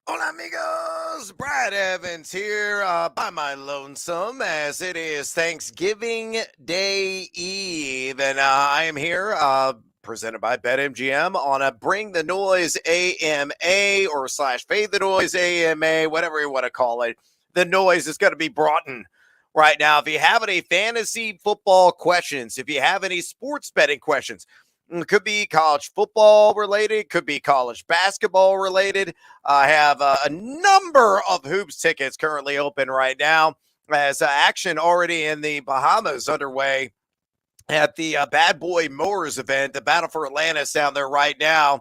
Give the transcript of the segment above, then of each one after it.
Hola, amigos. Brad Evans here by my lonesome as it is Thanksgiving Day Eve. And I am here presented by BetMGM on a Bring the Noise AMA or slash Fade the Noise AMA, whatever you want to call it. The noise is going to be brought in right now. If you have any fantasy football questions, if you have any sports betting questions, it could be college football related, could be college basketball related. I have a number of hoops tickets currently open right now as action already in the Bahamas underway at the Bad Boy Mowers event, the Battle for Atlantis down there right now.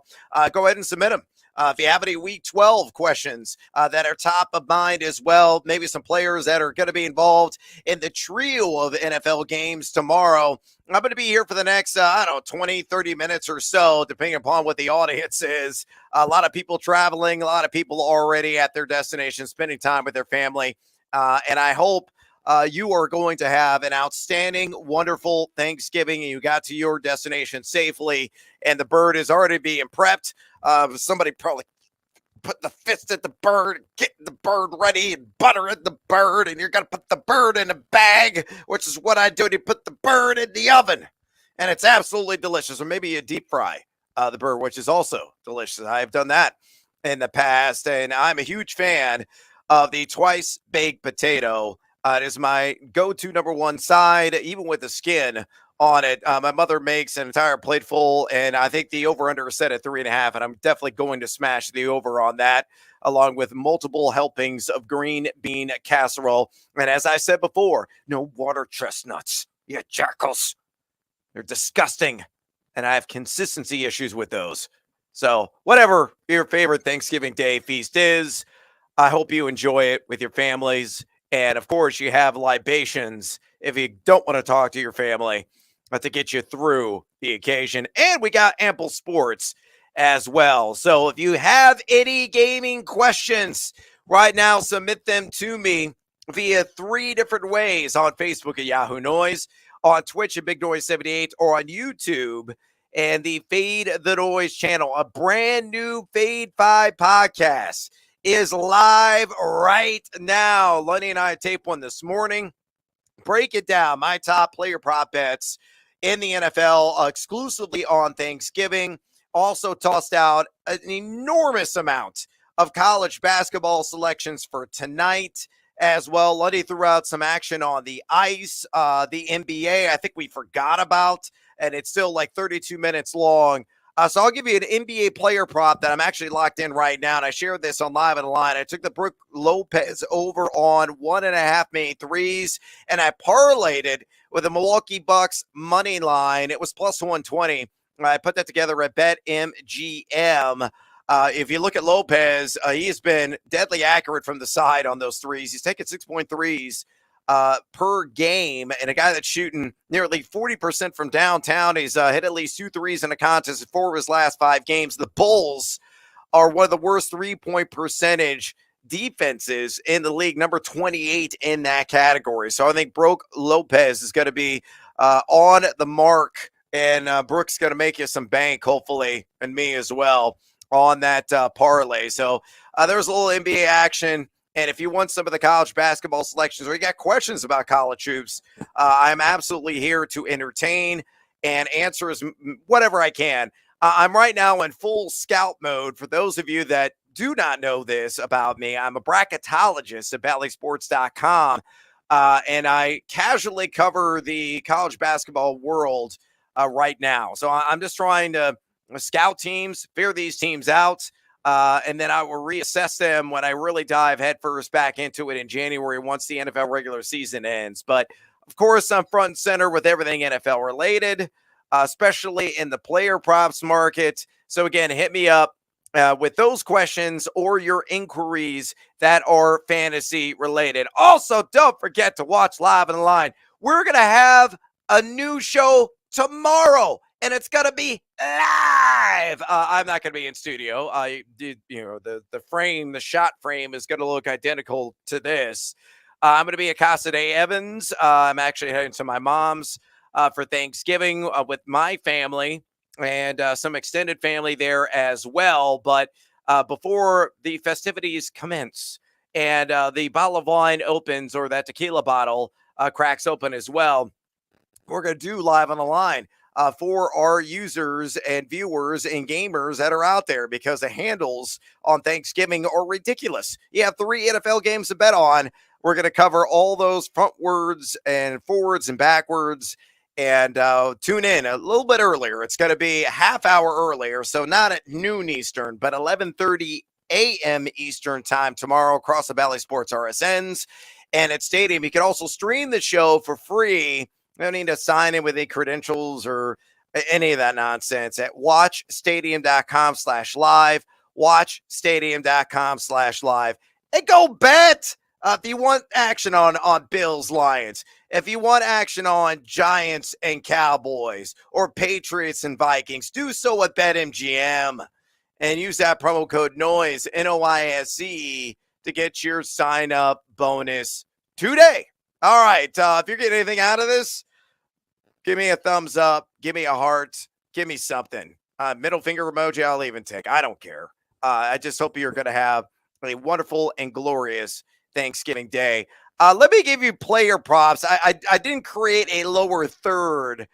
Go ahead and submit them. If you have any Week 12 questions that are top of mind as well, maybe some players that are going to be involved in the trio of NFL games tomorrow, I'm going to be here for the next, 20, 30 minutes or so, depending upon what the audience is. A lot of people traveling, a lot of people already at their destination, spending time with their family. And I hope you are going to have an outstanding, wonderful Thanksgiving, and you got to your destination safely, and the bird is already being prepped. Somebody probably put the fist at the bird, getting the bird ready, and buttering the bird, and you're going to put the bird in a bag, which is what I do. You put the bird in the oven, and it's absolutely delicious. Or maybe you deep fry the bird, which is also delicious. I've done that in the past, and I'm a huge fan of the twice baked potato. It is my go-to number one side, even with the skin on it. My mother makes an entire plate full, and I think the over/under is set at 3.5, and I'm definitely going to smash the over on that, along with multiple helpings of green bean casserole. And as I said before, no water chestnuts, you jackals. They're disgusting, and I have consistency issues with those. So, whatever your favorite Thanksgiving Day feast is, I hope you enjoy it with your families. And of course, you have libations if you don't want to talk to your family to get you through the occasion. And we got ample sports as well. So if you have any gaming questions right now, submit them to me via three different ways on Facebook at Yahoo Noise, on Twitch at Big Noise 78, or on YouTube and the Fade the Noise channel. A brand new Fade 5 podcast is live right now. Lenny and I tape one this morning. Break it down. My top player prop bets in the NFL exclusively on Thanksgiving. Also tossed out an enormous amount of college basketball selections for tonight as well. Lenny threw out some action on the ice, the NBA. I think we forgot about, and it's still like 32 minutes long. So I'll give you an NBA player prop that I'm actually locked in right now, and I shared this on Live and Line. I took the Brook Lopez over on 1.5 made threes, and I parlayed it with the Milwaukee Bucks money line. It was plus 120. I put that together at BetMGM. If you look at Lopez, he has been deadly accurate from the side on those threes. He's taken 6.3s per game, and a guy that's shooting nearly 40% from downtown. He's hit at least 2 threes in a contest in 4 of his last 5 games. The Bulls are one of the worst 3-point percentage defenses in the league, number 28 in that category. So I think Brook Lopez is going to be on the mark, and Brook's going to make you some bank, hopefully, and me as well on that parlay. So there's a little NBA action. And if you want some of the college basketball selections or you got questions about college hoops, I'm absolutely here to entertain and answer as whatever I can. I'm right now in full scout mode. For those of you that do not know this about me, I'm a bracketologist at BallySports.com, and I casually cover the college basketball world right now. So I'm just trying to scout teams, figure these teams out. And then I will reassess them when I really dive headfirst back into it in January once the NFL regular season ends. But of course, I'm front and center with everything NFL related, especially in the player props market. So again, hit me up with those questions or your inquiries that are fantasy related. Also, don't forget to watch Live on the Line. We're going to have a new show tomorrow, and it's going to be live. I'm not going to be in studio. The frame, the shot frame is going to look identical to this. I'm going to be at Casa de Evans. I'm actually heading to my mom's for Thanksgiving with my family and some extended family there as well. But before the festivities commence and the bottle of wine opens or that tequila bottle cracks open as well. We're going to do live on the line for our users and viewers and gamers that are out there because the handles on Thanksgiving are ridiculous. You have 3 NFL games to bet on. We're going to cover all those frontwards and forwards and backwards. And tune in a little bit earlier. It's going to be a half hour earlier, so not at noon Eastern, but 11:30 a.m. Eastern time tomorrow across the Valley Sports RSNs and at Stadium. You can also stream the show for free. You don't need to sign in with any credentials or any of that nonsense at watchstadium.com/live, watchstadium.com/live. And go bet if you want action on Bills Lions, if you want action on Giants and Cowboys or Patriots and Vikings, do so at BetMGM and use that promo code NOISE, NOISE, to get your sign up bonus today. All right. If you're getting anything out of this, give me a thumbs up. Give me a heart. Give me something. Middle finger emoji, I'll even take. I don't care. I just hope you're going to have a wonderful and glorious Thanksgiving Day. Let me give you player props. I didn't create a lower third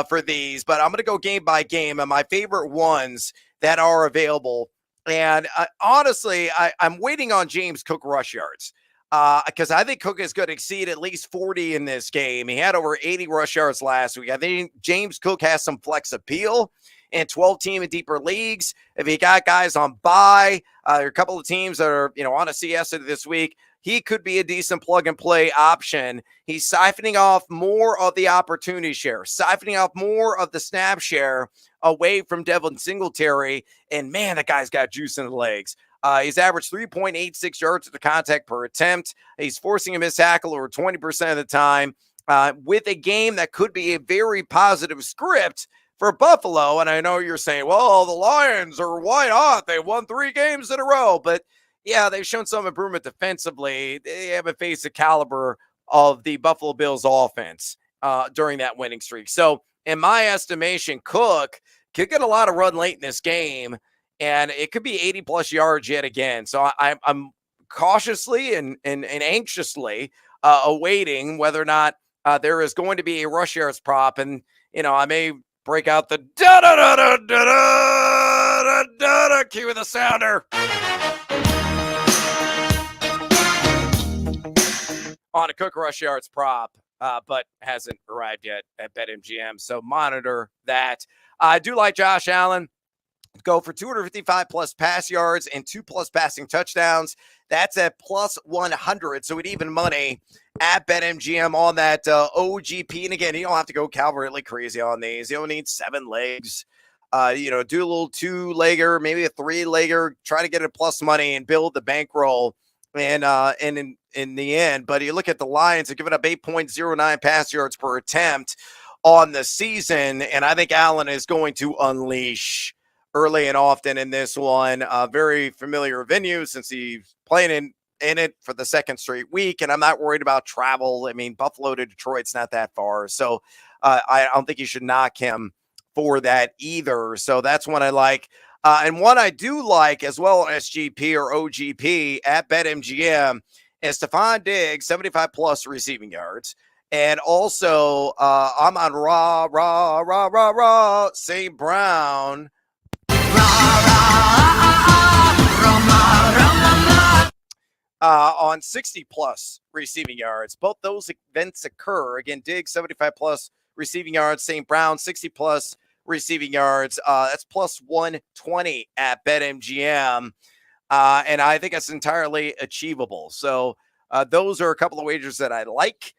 for these, but I'm going to go game by game and my favorite ones that are available. And honestly, I'm waiting on James Cook rush yards because I think Cook is going to exceed at least 40 in this game. He had over 80 rush yards last week. I think James Cook has some flex appeal in 12-team and deeper leagues. If he got guys on bye, there are a couple of teams that are on a siesta this week, he could be a decent plug-and-play option. He's siphoning off more of the opportunity share, siphoning off more of the snap share away from Devin Singletary. And, man, that guy's got juice in the legs. He's averaged 3.86 yards to contact per attempt. He's forcing a missed tackle over 20% of the time with a game that could be a very positive script for Buffalo. And I know you're saying, well, the Lions are why not? They won 3 games in a row. But, yeah, they've shown some improvement defensively. They haven't faced the caliber of the Buffalo Bills offense during that winning streak. So, in my estimation, Cook could get a lot of run late in this game, and it could be 80-plus yards yet again. So, I'm cautiously and anxiously awaiting whether or not there is going to be a rush yards prop. And, I may break out the da-da-da-da-da-da-da-da-da, cue the sounder on a Cook rush yards prop, but hasn't arrived yet at BetMGM. So monitor that. I do like Josh Allen. Go for 255-plus pass yards and 2+ passing touchdowns. That's at plus 100. So at even money at BetMGM on that OGP. And again, you don't have to go cavalry crazy on these. You don't need 7 legs. Do a little 2-legger, maybe a 3-legger. Try to get it plus money and build the bankroll. And in the end, but you look at the Lions, they're giving up 8.09 pass yards per attempt on the season. And I think Allen is going to unleash early and often in this one. Very familiar venue since he's playing in it for the 2nd straight week. And I'm not worried about travel. I mean, Buffalo to Detroit's not that far. So I don't think you should knock him for that either. So that's one I like. And one I do like as well, SGP or OGP at BetMGM, is Stephon Diggs, 75-plus receiving yards. And also, I'm on St. Brown. On 60-plus receiving yards. Both those events occur. Again, Diggs, 75-plus receiving yards. St. Brown, 60-plus receiving yards. That's plus 120 at BetMGM. And I think it's entirely achievable. So those are a couple of wagers that I like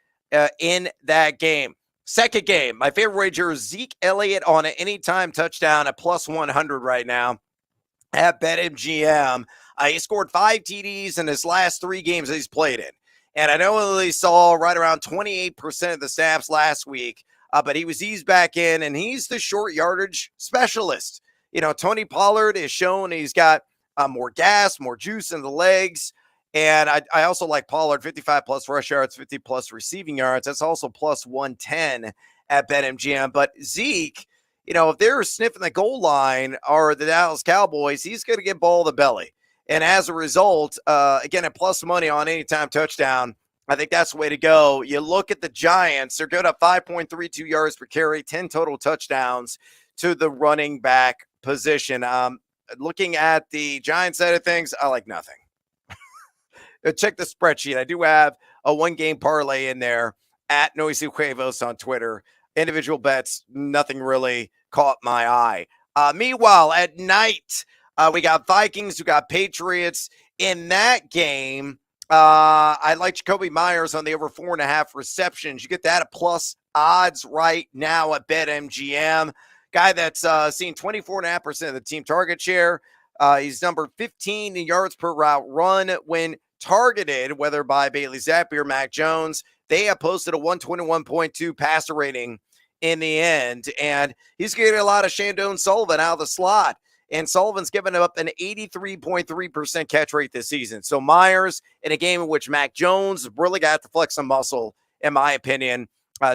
in that game. Second game, my favorite wager is Zeke Elliott on an anytime touchdown at plus 100 right now at BetMGM. He scored 5 TDs in his last 3 games that he's played in. And I know he saw right around 28% of the snaps last week. But he was eased back in, and he's the short yardage specialist. Tony Pollard is shown he's got more gas, more juice in the legs. And I also like Pollard, 55-plus rush yards, 50-plus receiving yards. That's also plus 110 at BetMGM. But Zeke, if they're sniffing the goal line or the Dallas Cowboys, he's going to get ball in the belly. And as a result, again, at plus money on anytime touchdown, I think that's the way to go. You look at the Giants, they're good at 5.32 yards per carry, 10 total touchdowns to the running back position. Looking at the Giants side of things, I like nothing. Check the spreadsheet. I do have a one-game parlay in there at Noisy Huevos on Twitter. Individual bets, nothing really caught my eye. Meanwhile, at night, we got Vikings, we got Patriots. In that game, I like Jakobi Meyers on the over 4.5 receptions. You get that at plus odds right now at BetMGM. Guy that's seeing 24.5% of the team target share. He's number 15 in yards per route run when targeted, whether by Bailey Zappi or Mac Jones. They have posted a 121.2 passer rating in the end, and he's getting a lot of Shandon Sullivan out of the slot. And Sullivan's given up an 83.3% catch rate this season. So Myers, in a game in which Mac Jones really got to flex some muscle, in my opinion,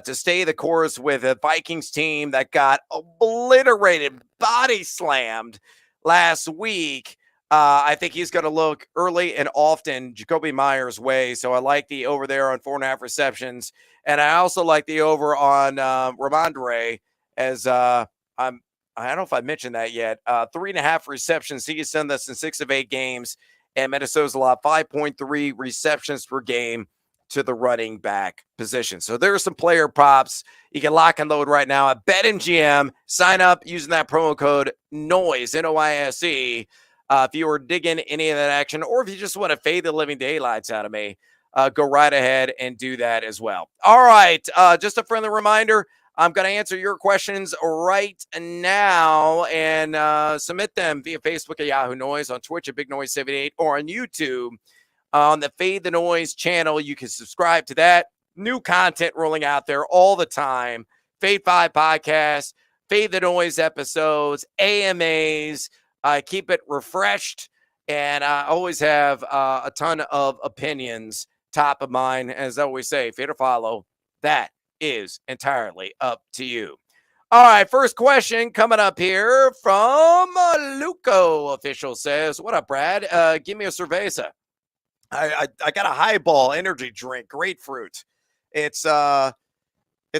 to stay the course with a Vikings team that got obliterated, body slammed last week. I think he's going to look early and often Jakobi Meyers' way. So I like the over there on 4.5 receptions. And I also like the over on Ramondre as I don't know if I mentioned that yet. 3.5 receptions. He has done this in 6 of 8 games. And Minnesota's allowed 5.3 receptions per game to the running back position. So there are some player props. You can lock and load right now at BetMGM. Sign up using that promo code NOISE, N-O-I-S-E. If you were digging any of that action, or if you just want to fade the living daylights out of me, go right ahead and do that as well. All right. Just a friendly reminder, I'm going to answer your questions right now and submit them via Facebook at Yahoo Noise, on Twitch at Big Noise 78, or on YouTube on the Fade the Noise channel. You can subscribe to that. New content rolling out there all the time. Fade 5 podcasts, Fade the Noise episodes, AMAs. Keep it refreshed, and I always have a ton of opinions top of mind. As I always say, fade or follow, that is entirely up to you. All right, first question coming up here from Luco Official says, what up, Brad? Give me a cerveza. I got a highball energy drink, grapefruit. It's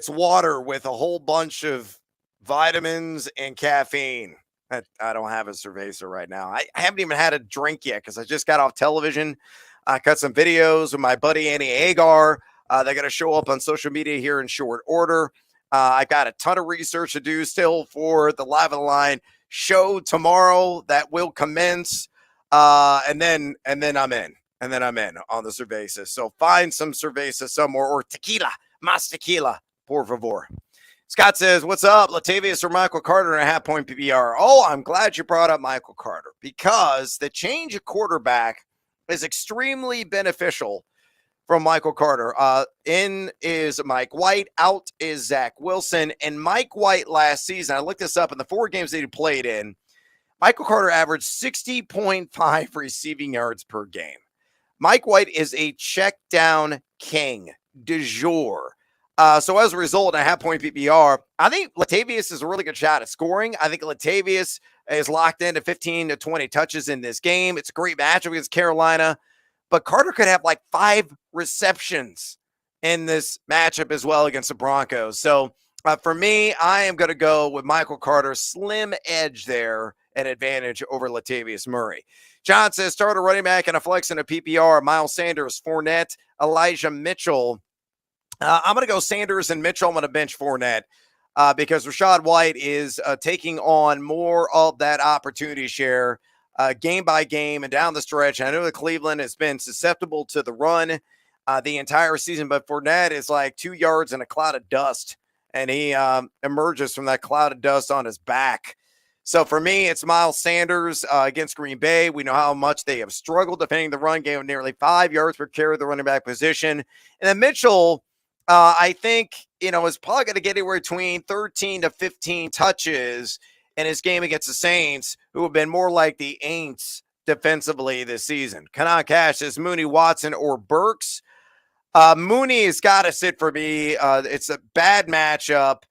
water with a whole bunch of vitamins and caffeine. I don't have a cerveza right now. I haven't even had a drink yet because I just got off television. I cut some videos with my buddy Annie Agar. They're going to show up on social media here in short order. I got a ton of research to do still for the Live on the Line show tomorrow that will commence. And then I'm in. And then I'm in on the cerveza. So find some cerveza somewhere, or tequila, mas tequila, por favor. Scott says, what's up? Latavius or Michael Carter and a half-point PPR. Oh, I'm glad you brought up Michael Carter because the change of quarterback is extremely beneficial from Michael Carter. In is Mike White. Out is Zach Wilson. And Mike White last season, I looked this up in the 4 games that he played in, Michael Carter averaged 60.5 receiving yards per game. Mike White is a check down king du jour. So as a result, a half-point PPR, I think Latavius is a really good shot at scoring. I think Latavius is locked into 15 to 20 touches in this game. It's a great matchup against Carolina, but Carter could have like 5 receptions in this matchup as well against the Broncos. So for me, I am going to go with Michael Carter, slim edge there, an advantage over Latavius Murray. John says, start a running back and a flex in a PPR, Miles Sanders, Fournette, Elijah Mitchell. I'm going to go Sanders and Mitchell. I'm going to bench Fournette because Rachaad White is taking on more of that opportunity share game by game and down the stretch. I know that Cleveland has been susceptible to the run the entire season, but Fournette is like 2 yards in a cloud of dust, and he emerges from that cloud of dust on his back. So for me, it's Miles Sanders against Green Bay. We know how much they have struggled defending the run game, of nearly 5 yards per carry, the running back position. And then Mitchell, I think, is probably going to get anywhere between 13 to 15 touches in his game against the Saints, who have been more like the Aints defensively this season. Kanan Cash says Mooney, Watson, or Burks. Mooney has got to sit for me. It's a bad matchup.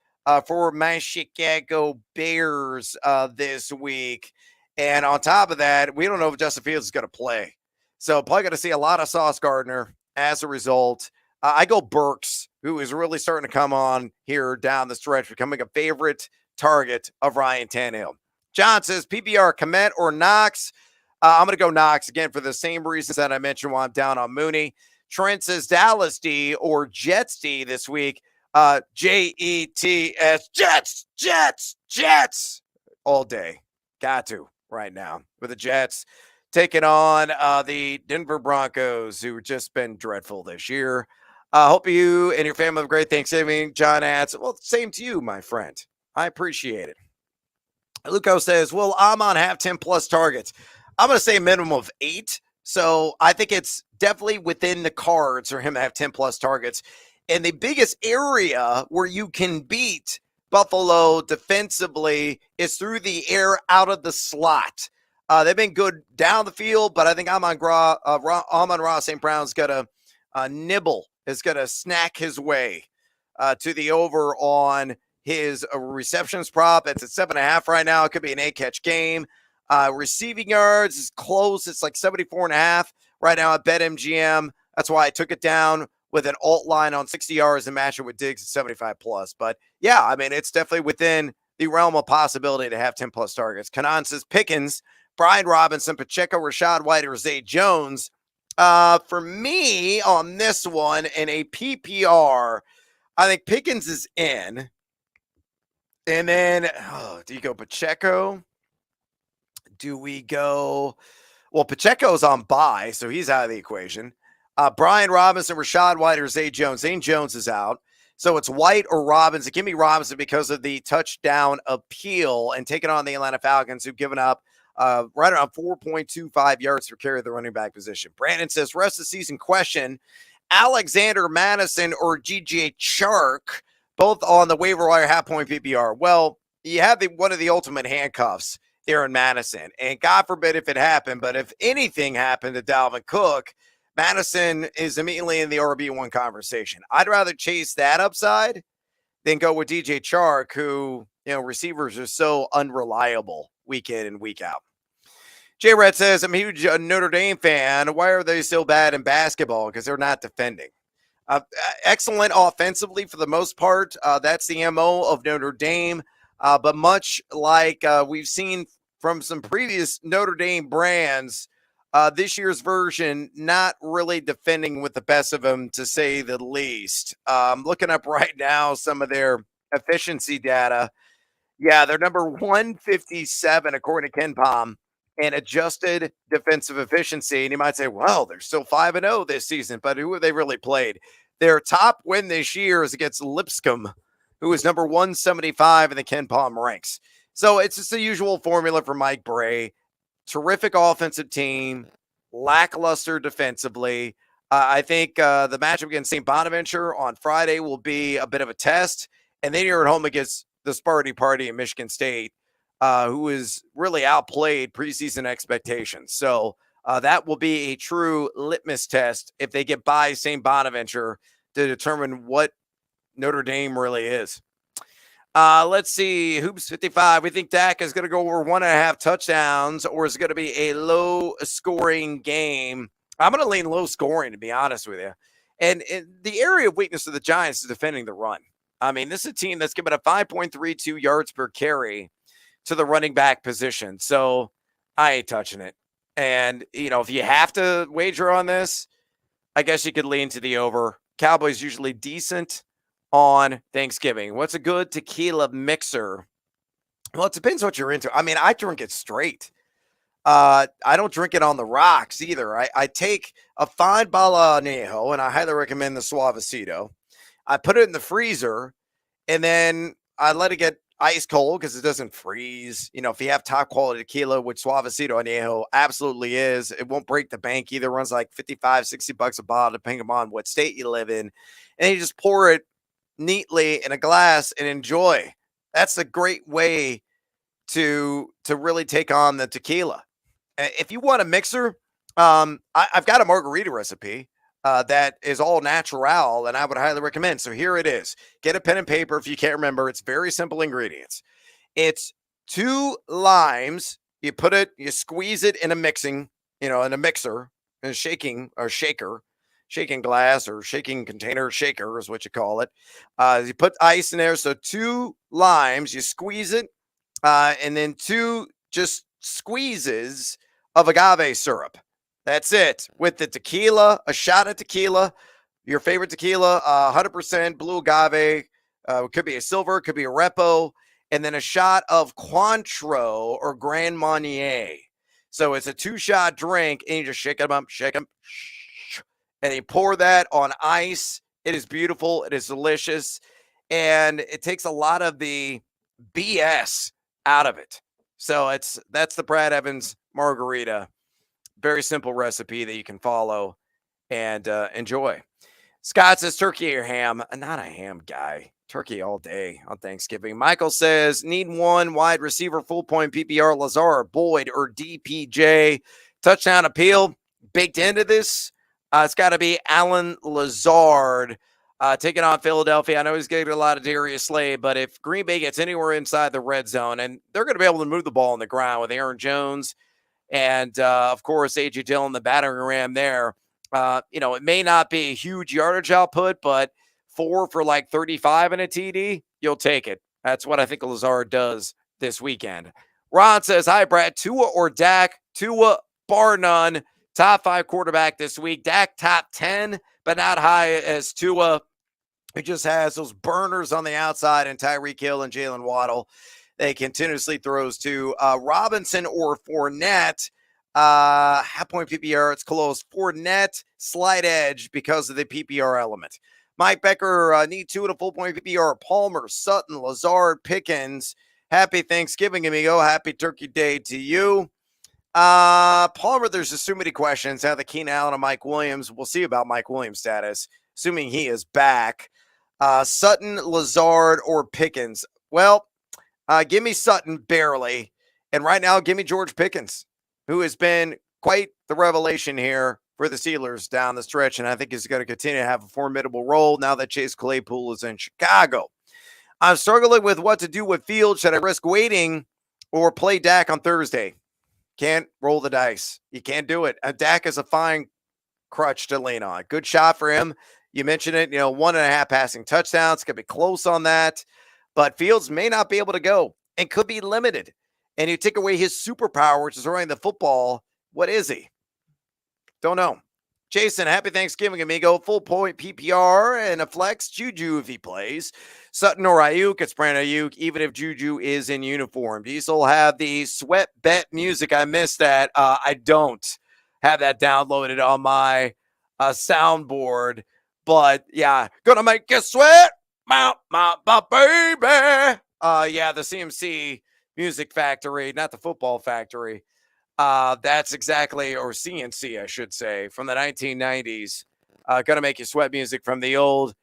for my Chicago Bears this week. And on top of that, we don't know if Justin Fields is going to play. So probably going to see a lot of Sauce Gardner as a result. I go Burks, who is really starting to come on here down the stretch, becoming a favorite target of Ryan Tannehill. John says PPR, Komet or Knox? I'm going to go Knox again for the same reasons that I mentioned while I'm down on Mooney. Trent says Dallas D or Jets D this week. Jets, Jets all day. Got to right now with the Jets taking on the Denver Broncos, who've just been dreadful this year. Hope you and your family have a great Thanksgiving. John adds, well, same to you, my friend. I appreciate it. Luco says, well, I'm on have 10 plus targets. I'm going to say a minimum of 8. So I think it's definitely within the cards for him to have 10 plus targets. And the biggest area where you can beat Buffalo defensively is through the air out of the slot. They've been good down the field, but I think Amon-Ra St. Brown's got a nibble, is going to snack his way to the over on his receptions prop. It's at 7.5 right now. It could be an 8-catch game. Receiving yards is close. It's like 74.5 right now at BetMGM. That's why I took it down with an alt line on 60 yards and match it with Diggs at 75 plus. But yeah, I mean, it's definitely within the realm of possibility to have 10 plus targets. Kanan says Pickens, Brian Robinson, Pacheco, Rashad White, or Zay Jones. For me on this one in a PPR, I think Pickens is in. And then, do you go Pacheco? Do we go? Well, Pacheco's on bye, so he's out of the equation. Brian Robinson, Rashad White, or Zay Jones. Zay Jones is out. So it's White or Robinson. Give me Robinson because of the touchdown appeal and taking on the Atlanta Falcons, who've given up right around 4.25 yards per carry at the running back position. Brandon says, rest of the season question, Alexander Madison or DJ Chark, both on the waiver wire half-point PPR. Well, you have one of the ultimate handcuffs there in Madison. And God forbid if it happened, but if anything happened to Dalvin Cook, Madison is immediately in the RB1 conversation. I'd rather chase that upside than go with DJ Chark, who, receivers are so unreliable week in and week out. J Red says, I'm a huge Notre Dame fan. Why are they so bad in basketball? Because they're not defending. Excellent offensively for the most part. That's the MO of Notre Dame. But much like we've seen from some previous Notre Dame brands, this year's version, not really defending with the best of them, to say the least. Looking up right now some of their efficiency data. Yeah, they're number 157, according to KenPom, and adjusted defensive efficiency. And you might say, well, they're still 5-0 this season, but who have they really played? Their top win this year is against Lipscomb, who is number 175 in the KenPom ranks. So it's just the usual formula for Mike Bray. Terrific offensive team, lackluster defensively. I think the matchup against St. Bonaventure on Friday will be a bit of a test. And then you're at home against the Sparty Party in Michigan State, who is really outplayed preseason expectations. So that will be a true litmus test if they get by St. Bonaventure to determine what Notre Dame really is. Let's see. Hoops 55. We think Dak is going to go over 1.5 touchdowns, or is it going to be a low scoring game? I'm going to lean low scoring, to be honest with you. And the area of weakness of the Giants is defending the run. I mean, this is a team that's given a 5.32 yards per carry to the running back position. So I ain't touching it. And, if you have to wager on this, I guess you could lean to the over. Cowboys usually decent on Thanksgiving. What's a good tequila mixer? Well, it depends what you're into. I mean, I drink it straight. I don't drink it on the rocks either. I take a fine bottle añejo, and I highly recommend the Suavecito. I put it in the freezer, and then I let it get ice cold because it doesn't freeze. If you have top quality tequila, which Suavecito añejo absolutely is, it won't break the bank either. It runs like $55-$60 a bottle, depending upon what state you live in. And you just pour it neatly in a glass and enjoy. That's a great way to really take on the tequila. If you want a mixer, I've got a margarita recipe. that is all natural, and I would highly recommend. So here it is. Get a pen and paper if you can't remember. It's very simple ingredients. It's 2 limes. You squeeze it in a in a mixer, in a shaking glass or shaking container, shaker is what you call it. You put ice in there. So 2 limes, you squeeze it, and then 2 just squeezes of agave syrup. That's it. With the tequila, a shot of tequila, your favorite tequila, 100% blue agave. Could be a silver, could be a repo, and then a shot of Cointreau or Grand Marnier. So it's a 2-shot drink, and you just shake them up, shake them, and you pour that on ice. It is beautiful. It is delicious, and it takes a lot of the BS out of it. So that's the Brad Evans margarita. Very simple recipe that you can follow and enjoy. Scott says turkey or ham. Not a ham guy. Turkey all day on Thanksgiving. Michael says need one wide receiver, full point PPR, Lazard, Boyd, or DPJ. Touchdown appeal baked into this. It's got to be Alan Lazard taking on Philadelphia. I know he's getting a lot of Darius Slay, but if Green Bay gets anywhere inside the red zone, and they're going to be able to move the ball on the ground with Aaron Jones and, of course, A.J. Dillon, the battering ram there. It may not be a huge yardage output, but 4 for like 35 in a TD, you'll take it. That's what I think Lazard does this weekend. Ron says, hi, Brad. Tua or Dak? Tua, bar none. Top 5 quarterback this week. Dak top 10, but not high as Tua. He just has those burners on the outside, and Tyreek Hill and Jalen Waddle. They continuously throws to Robinson or Fournette. Half point PPR, it's close. Fournette, slight edge because of the PPR element. Mike Becker, need 2 at a full point PPR. Palmer, Sutton, Lazard, Pickens. Happy Thanksgiving, amigo. Happy Turkey Day to you. Palmer, there's just so many questions. Now the Keenan Allen and Mike Williams. We'll see about Mike Williams' status, assuming he is back. Sutton, Lazard, or Pickens. Well, give me Sutton barely. And right now, give me George Pickens, who has been quite the revelation here for the Steelers down the stretch. And I think he's going to continue to have a formidable role now that Chase Claypool is in Chicago. I'm struggling with what to do with Fields. Should I risk waiting or play Dak on Thursday? Can't roll the dice. You can't do it. Dak is a fine crutch to lean on. Good shot for him. You mentioned it, 1.5 passing touchdowns. Could be close on that. But Fields may not be able to go and could be limited. And you take away his superpower, which is running the football. What is he? Don't know. Jason, happy Thanksgiving, amigo. Full point PPR and a flex. Juju if he plays. Sutton or Ayuk. It's Brandon Ayuk, even if Juju is in uniform. Do you still have the sweat bet music? I missed that. I don't have that downloaded on my soundboard. But, yeah, gonna make you sweat. My baby. The CMC Music Factory, not the Football Factory. That's exactly, or CNC, I should say, from the 1990s. Gonna make you sweat music from the old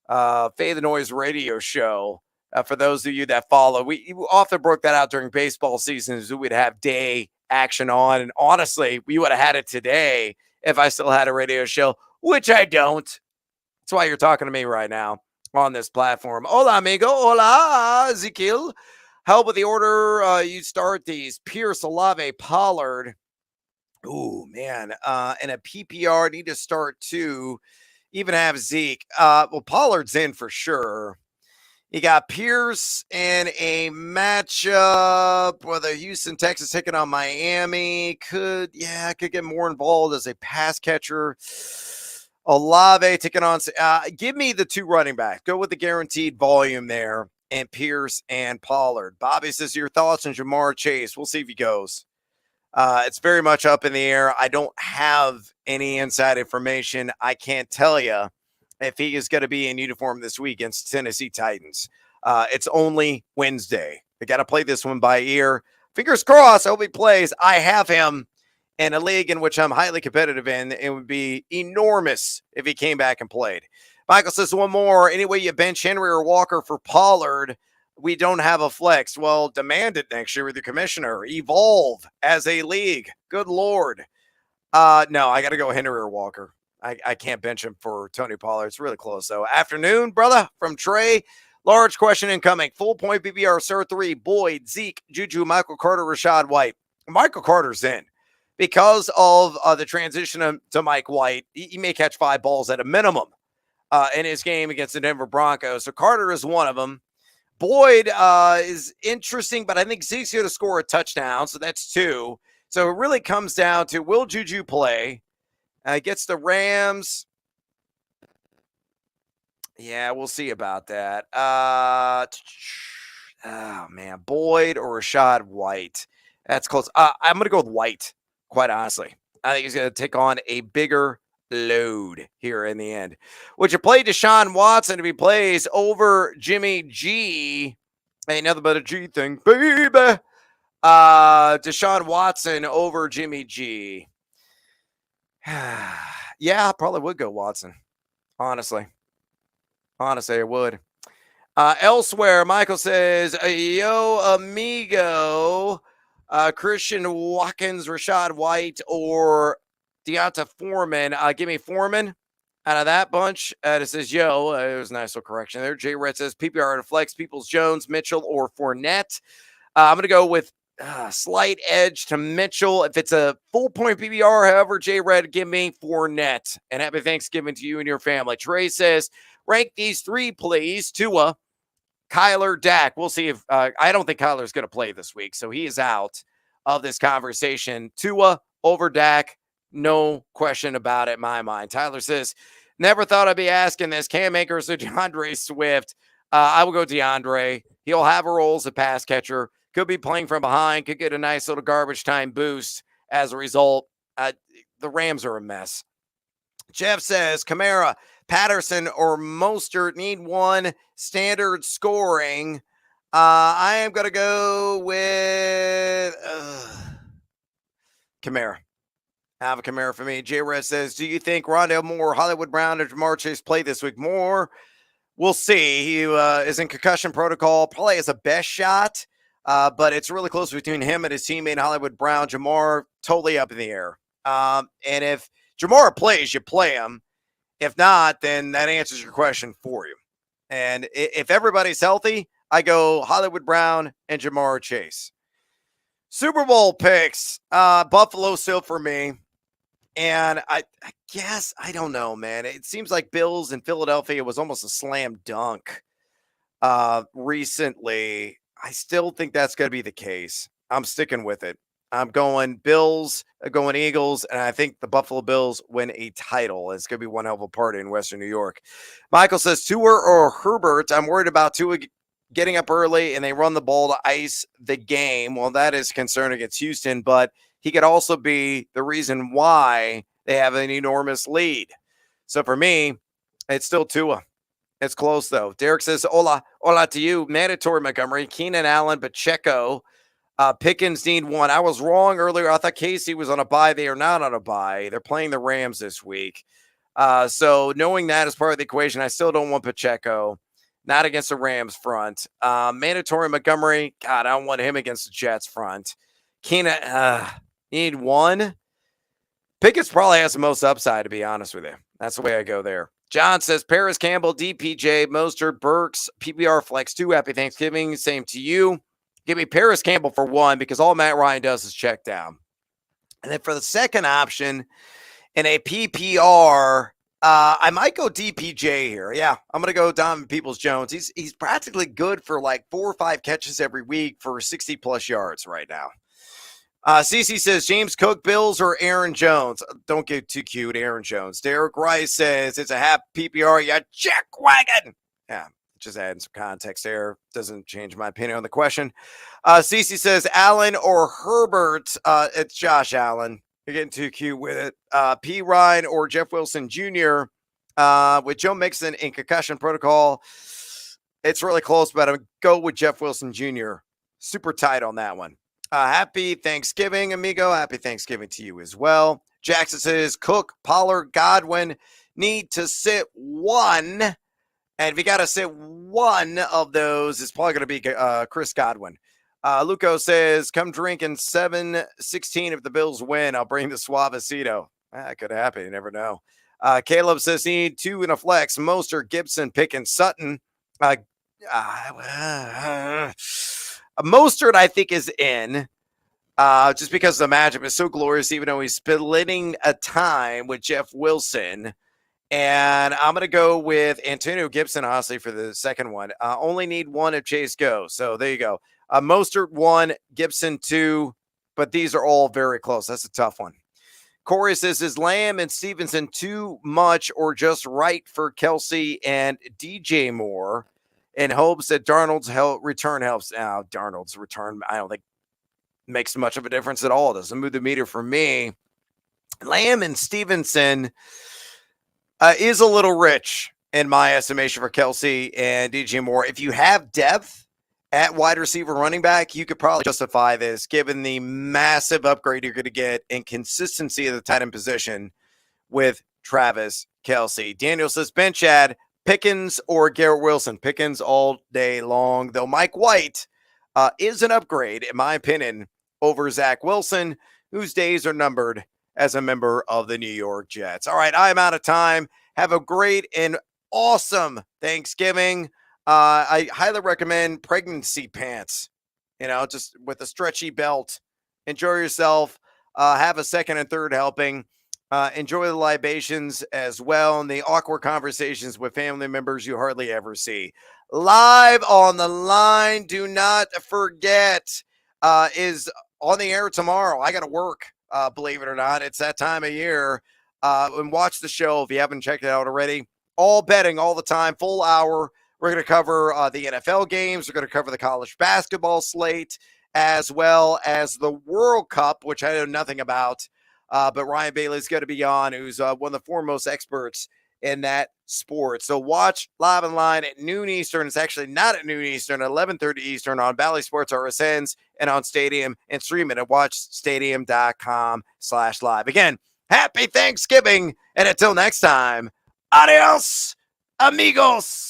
Fade the Noise radio show. For those of you that follow, we often broke that out during baseball seasons. We would have day action on, and honestly, we would have had it today if I still had a radio show, which I don't. That's why you're talking to me right now on this platform. Hola, amigo. Hola, Ezekiel. Help with the order. You start these Pierce, Olave, Pollard. Ooh, man. And a PPR, need to start 2. Even have Zeke. Pollard's in for sure. You got Pierce in a matchup with a Houston, Texas taking on Miami. Could get more involved as a pass catcher. Olave taking on. Give me the 2 running backs. Go with the guaranteed volume there. And Pierce and Pollard. Bobby says, your thoughts on Jamar Chase? We'll see if he goes. It's very much up in the air. I don't have any inside information. I can't tell you if he is going to be in uniform this week against Tennessee Titans. It's only Wednesday. They got to play this one by ear. Fingers crossed, I hope he plays. I have him in a league in which I'm highly competitive in. It would be enormous if he came back and played. Michael says, one more. Anyway, you bench Henry or Walker for Pollard. We don't have a flex. Well, demand it next year with the commissioner. Evolve as a league. Good Lord. No, I got to go Henry or Walker. I can't bench him for Tony Pollard. It's really close. So afternoon, brother, from Trey. Large question incoming. Full point PPR, Sir 3, Boyd, Zeke, Juju, Michael Carter, Rashad White. Michael Carter's in. Because of the transition to Mike White, he may catch 5 balls at a minimum in his game against the Denver Broncos. So Carter is one of them. Boyd is interesting, but I think Zeke's going to score a touchdown, so that's 2. So it really comes down to, will Juju play? Gets the Rams. Yeah, we'll see about that. Oh, man. Boyd or Rashad White? That's close. I'm going to go with White, quite honestly. I think he's going to take on a bigger load here in the end. Would you play Deshaun Watson if he plays over Jimmy G? Ain't nothing but a G thing, baby. Deshaun Watson over Jimmy G. Yeah, I probably would go Watson. Honestly, I would. Elsewhere, Michael says, yo, amigo, Christian Watkins, Rashad White, or Deonta Foreman. Give me Foreman out of that bunch. It says, yo, it was a nice little correction there. J Red says, PPR to flex, Peoples-Jones, Mitchell, or Fournette. I'm going to go with slight edge to Mitchell. If it's a full point PPR, however, J Red, give me Fournette. And happy Thanksgiving to you and your family. Trey says, rank these 3, please. Tua, Kyler, Dak. We'll see if I don't think Kyler's going to play this week, so he is out of this conversation. Tua over Dak, no question about it in my mind. Tyler says, never thought I'd be asking this. Cam Akers or DeAndre Swift? I will go DeAndre. He'll have a role as a pass catcher. Could be playing from behind. Could get a nice little garbage time boost as a result. The Rams are a mess. Jeff says, Kamara, Patterson, or Mostert need one standard scoring. I am going to go with Kamara. Have a Kamara for me. J Red says, do you think Rondale Moore, Hollywood Brown, or Jamar Chase play this week? More? We'll see. He is in concussion protocol. Probably has a best shot, but it's really close between him and his teammate Hollywood Brown. Jamar, totally up in the air. And if Jamar plays, you play him. If not, then that answers your question for you. And if everybody's healthy, I go Hollywood Brown and Jamar Chase. Super Bowl picks. Buffalo still for me. And I guess, I don't know, man. It seems like Bills in Philadelphia was almost a slam dunk recently. I still think that's going to be the case. I'm sticking with it. I'm going Bills, going Eagles, and I think the Buffalo Bills win a title. It's going to be one hell of a party in Western New York. Michael says, Tua or Herbert? I'm worried about Tua getting up early and they run the ball to ice the game. Well, that is a concern against Houston, but he could also be the reason why they have an enormous lead. So for me, it's still Tua. It's close, though. Derek says, hola to you. Mandatory Montgomery, Keenan Allen, Pacheco. Pickens need one. I was wrong earlier. I thought Casey was on a bye. They are not on a bye. They're playing the Rams this week. So knowing that as part of the equation, I still don't want Pacheco. Not against the Rams front. Mandatory Montgomery. God, I don't want him against the Jets front. Keenan, need one. Pickens probably has the most upside, to be honest with you. That's the way I go there. John says, Paris Campbell, DPJ, Mostert, Burks, PPR Flex 2. Happy Thanksgiving. Same to you. Give me Paris Campbell for 1 because all Matt Ryan does is check down. And then for the second option in a PPR, I might go DPJ here. Yeah, I'm going to go Donovan Peoples-Jones. He's practically good for like 4 or 5 catches every week for 60-plus yards right now. CC says, James Cook, Bills, or Aaron Jones? Don't get too cute, Aaron Jones. Derek Rice says, it's a half PPR. Yeah, check wagon. Yeah, just adding some context there. Doesn't change my opinion on the question. CC says, Allen or Herbert? It's Josh Allen. You're getting too cute with it. P. Ryan or Jeff Wilson Jr. With Joe Mixon in concussion protocol. It's really close, but I'm going to go with Jeff Wilson Jr. Super tight on that one. Happy Thanksgiving, amigo. Happy Thanksgiving to you as well. Jackson says, Cook, Pollard, Godwin need to sit one. And if you got to sit one of those, it's probably going to be Chris Godwin. Luco says, come drink in 7-16 if the Bills win. I'll bring the Suavecito. That could happen. You never know. Caleb says need 2 in a flex. Mostert, Gibson, Pickens, Sutton. Mostert, I think, is in. Just because the matchup is so glorious, even though he's splitting a time with Jeff Wilson. And I'm going to go with Antonio Gibson, honestly, for the second one. Only need 1 if Chase goes. So there you go. Mostert 1, Gibson 2, but these are all very close. That's a tough one. Corey says, is Lamb and Stevenson too much or just right for Kelsey and DJ Moore? In hopes that Darnold's return helps. Now, Darnold's return, I don't think makes much of a difference at all. It doesn't move the meter for me. Lamb and Stevenson is a little rich in my estimation for Kelsey and DJ Moore. If you have depth at wide receiver running back, you could probably justify this given the massive upgrade you're going to get in consistency of the tight end position with Travis Kelce. Daniel says, bench add Pickens or Garrett Wilson. Pickens all day long, though Mike White is an upgrade, in my opinion, over Zach Wilson, whose days are numbered as a member of the New York Jets. All right, I'm out of time. Have a great and awesome Thanksgiving. I highly recommend pregnancy pants, just with a stretchy belt. Enjoy yourself. Have a second and third helping. Enjoy the libations as well and the awkward conversations with family members you hardly ever see. Live on the Line, do not forget, is on the air tomorrow. I got to work, believe it or not. It's that time of year. And watch the show if you haven't checked it out already. All betting all the time, full hour. We're going to cover the NFL games. We're going to cover the college basketball slate, as well as the World Cup, which I know nothing about. But Ryan Bailey's going to be on, who's one of the foremost experts in that sport. So watch Live and Line at noon Eastern. It's actually not at noon Eastern, 11:30 Eastern on Valley Sports RSNs and on Stadium, and stream it at watchstadium.com/live. Again, happy Thanksgiving. And until next time, adios, amigos.